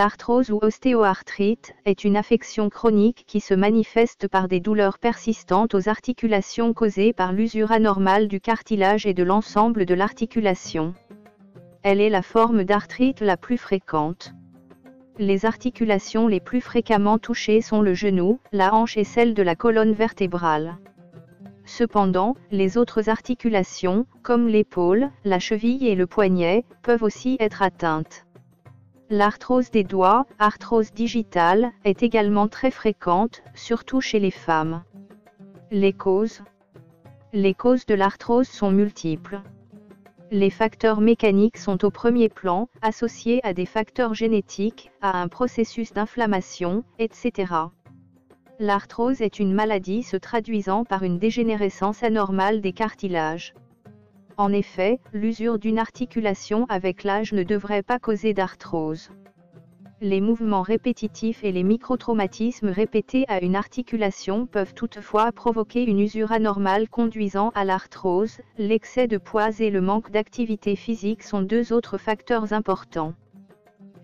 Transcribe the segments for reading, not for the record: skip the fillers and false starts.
L'arthrose ou ostéoarthrite est une affection chronique qui se manifeste par des douleurs persistantes aux articulations causées par l'usure anormale du cartilage et de l'ensemble de l'articulation. Elle est la forme d'arthrite la plus fréquente. Les articulations les plus fréquemment touchées sont le genou, la hanche et celle de la colonne vertébrale. Cependant, les autres articulations, comme l'épaule, la cheville et le poignet, peuvent aussi être atteintes. L'arthrose des doigts, arthrose digitale, est également très fréquente, surtout chez les femmes. Les causes de l'arthrose sont multiples. Les facteurs mécaniques sont au premier plan, associés à des facteurs génétiques, à un processus d'inflammation, etc. L'arthrose est une maladie se traduisant par une dégénérescence anormale des cartilages. En effet, l'usure d'une articulation avec l'âge ne devrait pas causer d'arthrose. Les mouvements répétitifs et les microtraumatismes répétés à une articulation peuvent toutefois provoquer une usure anormale conduisant à l'arthrose. L'excès de poids et le manque d'activité physique sont deux autres facteurs importants.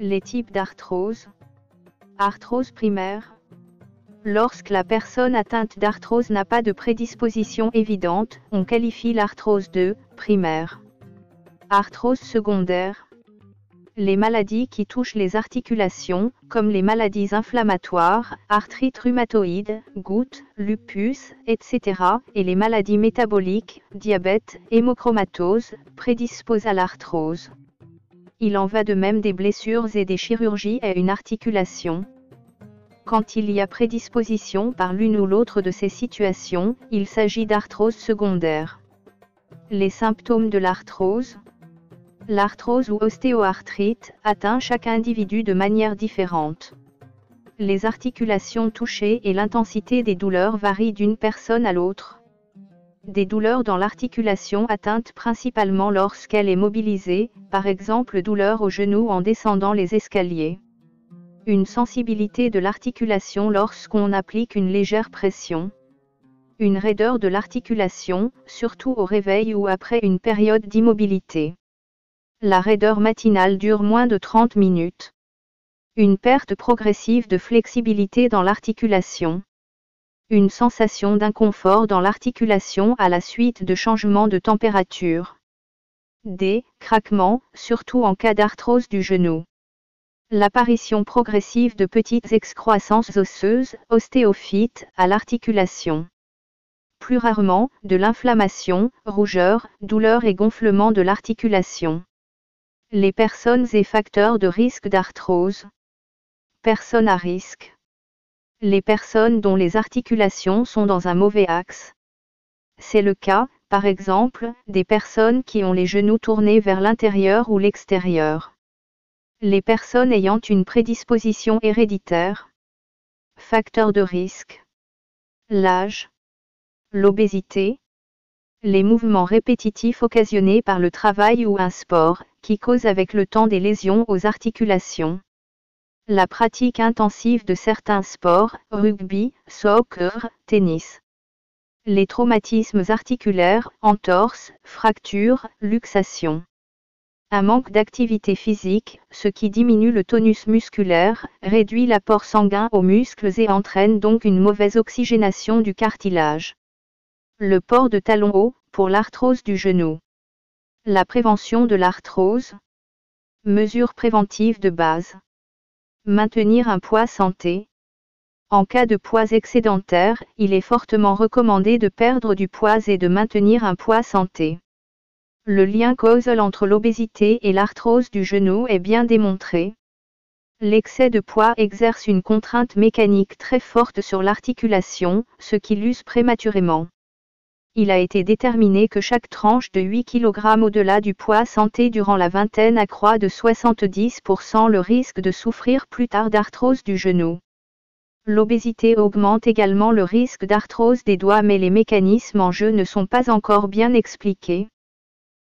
Les types d'arthrose. Arthrose primaire. Lorsque la personne atteinte d'arthrose n'a pas de prédisposition évidente, on qualifie l'arthrose de primaire. Arthrose secondaire. Les maladies qui touchent les articulations, comme les maladies inflammatoires, arthrite rhumatoïde, goutte, lupus, etc., et les maladies métaboliques, diabète, hémochromatose, prédisposent à l'arthrose. Il en va de même des blessures et des chirurgies à une articulation. Quand il y a prédisposition par l'une ou l'autre de ces situations, il s'agit d'arthrose secondaire. Les symptômes de l'arthrose. L'arthrose ou ostéoarthrite atteint chaque individu de manière différente. Les articulations touchées et l'intensité des douleurs varient d'une personne à l'autre. Des douleurs dans l'articulation atteinte principalement lorsqu'elle est mobilisée, par exemple douleur au genou en descendant les escaliers. Une sensibilité de l'articulation lorsqu'on applique une légère pression. Une raideur de l'articulation, surtout au réveil ou après une période d'immobilité. La raideur matinale dure moins de 30 minutes. Une perte progressive de flexibilité dans l'articulation. Une sensation d'inconfort dans l'articulation à la suite de changements de température. Des craquements, surtout en cas d'arthrose du genou. L'apparition progressive de petites excroissances osseuses, ostéophytes, à l'articulation. Plus rarement, de l'inflammation, rougeur, douleur et gonflement de l'articulation. Les personnes et facteurs de risque d'arthrose. Personnes à risque. Les personnes dont les articulations sont dans un mauvais axe. C'est le cas, par exemple, des personnes qui ont les genoux tournés vers l'intérieur ou l'extérieur. Les personnes ayant une prédisposition héréditaire. Facteurs de risque. L'âge. L'obésité. Les mouvements répétitifs occasionnés par le travail ou un sport, qui causent avec le temps des lésions aux articulations. La pratique intensive de certains sports, rugby, soccer, tennis. Les traumatismes articulaires, entorses, fractures, luxations. Un manque d'activité physique, ce qui diminue le tonus musculaire, réduit l'apport sanguin aux muscles et entraîne donc une mauvaise oxygénation du cartilage. Le port de talons hauts, pour l'arthrose du genou. La prévention de l'arthrose. Mesures préventives de base. Maintenir un poids santé. En cas de poids excédentaire, il est fortement recommandé de perdre du poids et de maintenir un poids santé. Le lien causal entre l'obésité et l'arthrose du genou est bien démontré. L'excès de poids exerce une contrainte mécanique très forte sur l'articulation, ce qui l'use prématurément. Il a été déterminé que chaque tranche de 8 kg au-delà du poids santé durant la vingtaine accroît de 70% le risque de souffrir plus tard d'arthrose du genou. L'obésité augmente également le risque d'arthrose des doigts, mais les mécanismes en jeu ne sont pas encore bien expliqués.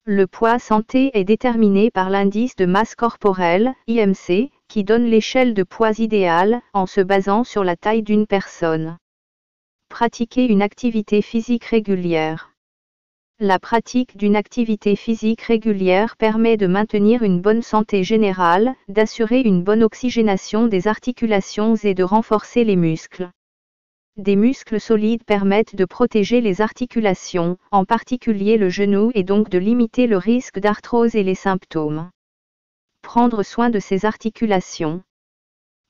Le poids santé est déterminé par l'indice de masse corporelle, IMC, qui donne l'échelle de poids idéale, en se basant sur la taille d'une personne. Pratiquer une activité physique régulière. La pratique d'une activité physique régulière permet de maintenir une bonne santé générale, d'assurer une bonne oxygénation des articulations et de renforcer les muscles. Des muscles solides permettent de protéger les articulations, en particulier le genou, et donc de limiter le risque d'arthrose et les symptômes. Prendre soin de ses articulations.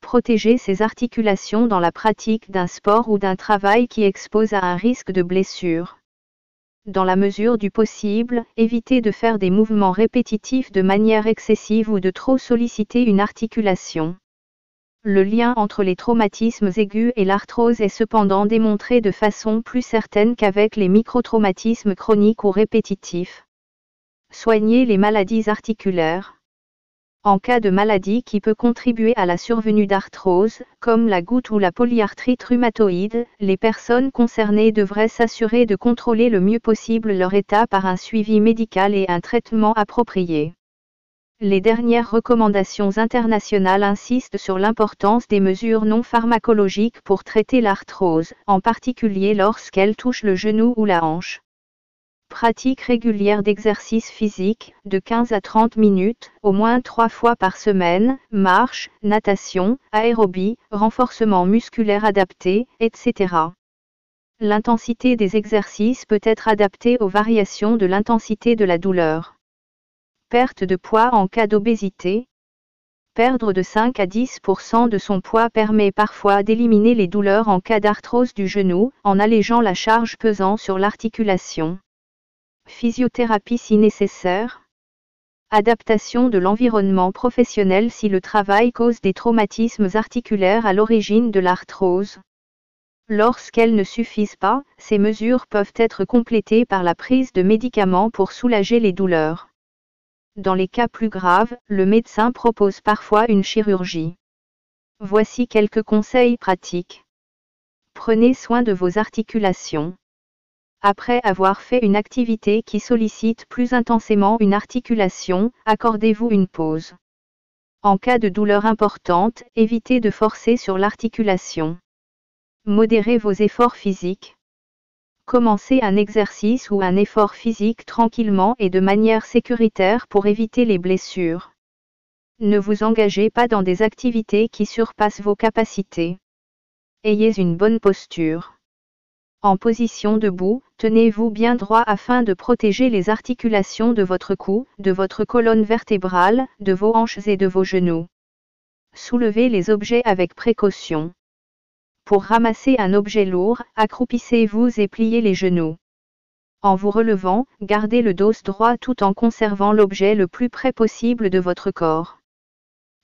Protéger ses articulations dans la pratique d'un sport ou d'un travail qui expose à un risque de blessure. Dans la mesure du possible, évitez de faire des mouvements répétitifs de manière excessive ou de trop solliciter une articulation. Le lien entre les traumatismes aigus et l'arthrose est cependant démontré de façon plus certaine qu'avec les microtraumatismes chroniques ou répétitifs. Soignez les maladies articulaires. En cas de maladie qui peut contribuer à la survenue d'arthrose, comme la goutte ou la polyarthrite rhumatoïde, les personnes concernées devraient s'assurer de contrôler le mieux possible leur état par un suivi médical et un traitement approprié. Les dernières recommandations internationales insistent sur l'importance des mesures non pharmacologiques pour traiter l'arthrose, en particulier lorsqu'elle touche le genou ou la hanche. Pratique régulière d'exercice physique, de 15 à 30 minutes, au moins 3 fois par semaine, marche, natation, aérobie, renforcement musculaire adapté, etc. L'intensité des exercices peut être adaptée aux variations de l'intensité de la douleur. Perte de poids en cas d'obésité. Perdre de 5 à 10% de son poids permet parfois d'éliminer les douleurs en cas d'arthrose du genou, en allégeant la charge pesant sur l'articulation. Physiothérapie si nécessaire. Adaptation de l'environnement professionnel si le travail cause des traumatismes articulaires à l'origine de l'arthrose. Lorsqu'elles ne suffisent pas, ces mesures peuvent être complétées par la prise de médicaments pour soulager les douleurs. Dans les cas plus graves, le médecin propose parfois une chirurgie. Voici quelques conseils pratiques. Prenez soin de vos articulations. Après avoir fait une activité qui sollicite plus intensément une articulation, accordez-vous une pause. En cas de douleur importante, évitez de forcer sur l'articulation. Modérez vos efforts physiques. Commencez un exercice ou un effort physique tranquillement et de manière sécuritaire pour éviter les blessures. Ne vous engagez pas dans des activités qui surpassent vos capacités. Ayez une bonne posture. En position debout, tenez-vous bien droit afin de protéger les articulations de votre cou, de votre colonne vertébrale, de vos hanches et de vos genoux. Soulevez les objets avec précaution. Pour ramasser un objet lourd, accroupissez-vous et pliez les genoux. En vous relevant, gardez le dos droit tout en conservant l'objet le plus près possible de votre corps.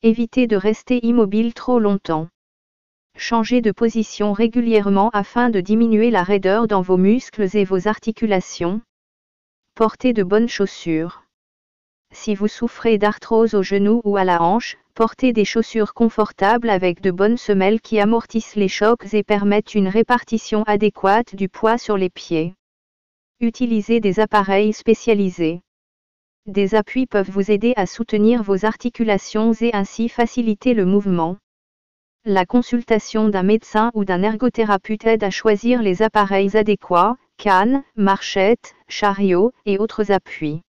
Évitez de rester immobile trop longtemps. Changez de position régulièrement afin de diminuer la raideur dans vos muscles et vos articulations. Portez de bonnes chaussures. Si vous souffrez d'arthrose au genou ou à la hanche, portez des chaussures confortables avec de bonnes semelles qui amortissent les chocs et permettent une répartition adéquate du poids sur les pieds. Utilisez des appareils spécialisés. Des appuis peuvent vous aider à soutenir vos articulations et ainsi faciliter le mouvement. La consultation d'un médecin ou d'un ergothérapeute aide à choisir les appareils adéquats, cannes, marchettes, chariots et autres appuis.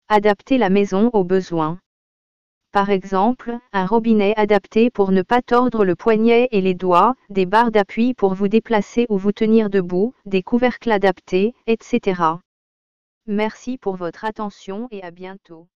Adaptez la maison aux besoins. Par exemple, un robinet adapté pour ne pas tordre le poignet et les doigts, des barres d'appui pour vous déplacer ou vous tenir debout, des couvercles adaptés, etc. Merci pour votre attention et à bientôt.